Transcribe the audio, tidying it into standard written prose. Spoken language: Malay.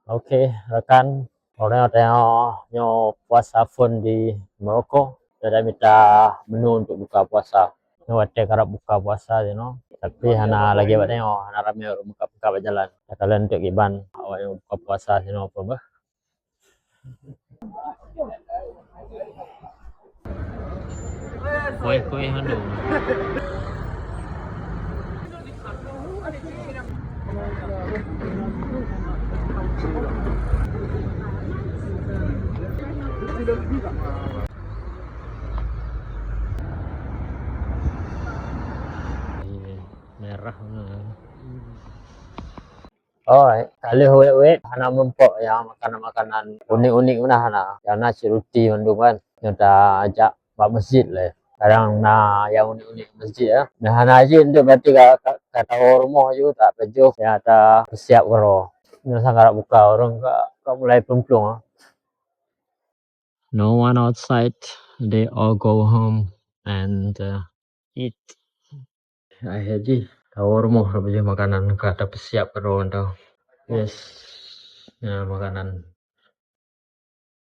Okey, rakan, orang tengok nyo puasa pun di Morocco. Saya minta menu untuk buka puasa. Nyo hotel kerap buka puasa Tapi hana lagi awak tengok, hana ramai orang buka berjalan. Kalau untuk giban awak yang buka puasa sini apa bah? Kuih-kuih mana? Merah mana? Oh, kali wet hana mempok yang makanan-makanan unik-unik mana hana. Yang nasi roti mandung kan. Yang dah ajak buat masjid lah. Kadang nak yang unik-unik masjid ya. Nah hana aja untuk berarti kata orang rumah juga tak pejuh yang ada siap karo. Yang sangat buka orang kak mulai pemplung. No one outside. They all go home and eat. Akhirnya tahu rumah makanan kata siap karo tau. Yes. Nah, makanan